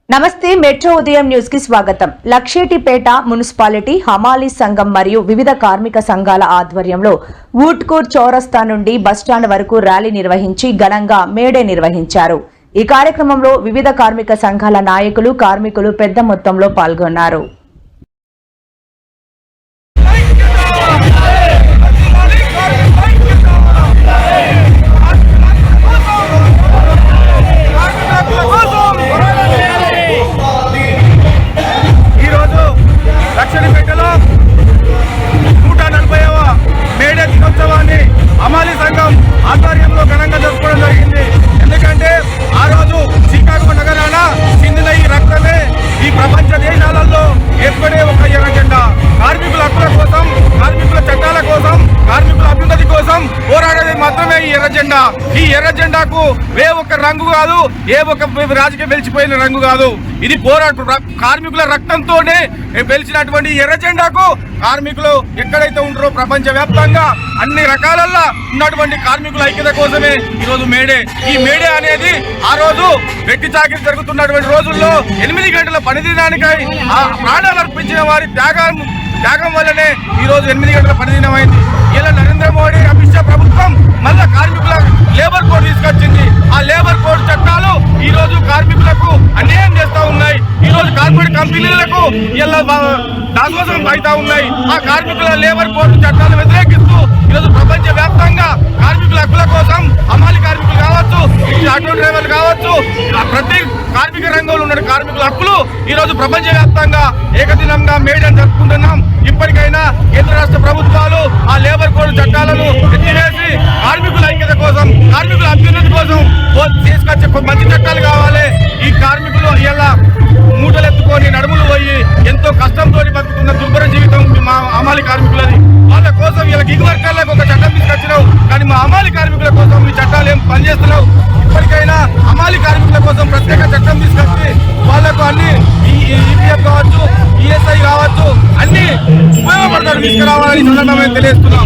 నమస్తే మెట్రో ఉదయం న్యూస్ కి స్వాగతం. లక్షేటిపేట మున్సిపాలిటీ హమాలీ సంఘం మరియు వివిధ కార్మిక సంఘాల ఆధ్వర్యంలో వూట్కూర్ చౌరస్తా నుండి బస్టాండ్ వరకు ర్యాలీ నిర్వహించి ఘనంగా మేడే నిర్వహించారు. ఈ కార్యక్రమంలో వివిధ కార్మిక సంఘాల నాయకులు, కార్మికులు పెద్ద మొత్తంలో పాల్గొన్నారు. హమాలీ సంఘం ఆధ్వర్యంలో ఘనంగా జరుపుకోవడం జరిగింది. ఎందుకంటే ఆ రోజు చికాగో నగరాన చిందిన ఈ రక్తమే ఈ ప్రపంచ దేశాలలో ఏర్పడే ఒక ఎర్రజెండా. కార్మికుల హక్కుల కోసం, కార్మికుల చట్టాల కోసం, కార్మికుల అభ్యున్నతి కోసం పోరాడేది మాత్రమే ఈ ఎర్రజెండా. ఈ ఎర్రజెండాకు ఏ ఒక్క రంగు కాదు, ఏ ఒక్క రాజకీయ వెలిచిపోయిన రంగు కాదు. ఇది కార్మికుల రక్తంతోనే వెలిచినటువంటి ఎర్రజెండాకు కార్మికులు ఎక్కడైతే ఉంటారో ప్రపంచ వ్యాప్తంగా అన్ని రకాలల్లో ఉన్నటువంటి కార్మికుల ఐక్యత కోసమే ఈరోజు మేడే. ఈ మేడే అనేది ఆ రోజు వెట్టి చాకిరి జరుగుతున్నటువంటి రోజుల్లో 8 గంటల పనిదినానికై ఆ ప్రాణాలు అర్పించిన వారి త్యాగం వల్లనే ఈరోజు 8 గంటల పనిదినమైంది. ఇలా నరేంద్ర మోడీ, అమిత్ షా ప్రభుత్వం మళ్ళా కార్మికుల లేబర్ కోడ్ తీసుకొచ్చింది. ఆ లేబర్ కోడ్ చట్టాలు ఈ రోజు కార్మికులకు అన్యాయం చేస్తా ఉన్నాయి. ఈ రోజు కార్పొరేట్ కంపెనీలకు ఇలా దాసోసం అవుతా ఉన్నాయి. ఆ కార్మికుల లేబర్ కోడ్ చట్టాలు వ్యతిరేకిస్తూ ఈరోజు ప్రపంచ వ్యాప్తంగా కార్మికుల హక్కుల కోసం హమాలీ కార్మికులు కావచ్చు, ఆటో డ్రైవర్లు కావచ్చు, ప్రతి కార్మిక రంగంలో ఉన్న కార్మికుల హక్కులు ఈరోజు ప్రపంచ వ్యాప్తంగా ఏకదినంగా మేడని జరుపుకుంటున్నాం. ఇప్పటికైనా కేంద్ర రాష్ట్ర ప్రభుత్వాలు ఆ లేబర్ కోడ్ చట్టాలను ఎత్తివేసి కార్మికుల ఐక్యత కోసం, కార్మికుల అభ్యున్నతి కోసం తీసుకొచ్చే మంచి చట్టాలు కావాలి. ఈ కార్మికులు ఇలా మూటలు ఎత్తుకొని నడుములు పోయి ఎంతో కష్టంతో బతుకుతున్న దుర్భర జీవితం మా హమాలీ కార్మికులది. వాళ్ళ కోసం ఇలా గిగ్ వర్కర్లకు ఒక చట్టం తీసుకొచ్చినావు, కానీ మా హమాలీ కార్మికుల కోసం ఈ చట్టాలు ఏం పనిచేస్తున్నావు? ఇప్పటికైనా హమాలీ కార్మికుల కోసం ప్రత్యేక చట్టం తీసుకొచ్చి వాళ్లకు అన్ని ఈపీఎఫ్ కావచ్చు, ఈఎస్ఐ కావచ్చు, అన్ని ఉపయోగపడతారు తీసుకురావాలని సందర్భంగా తెలియజేస్తున్నాం.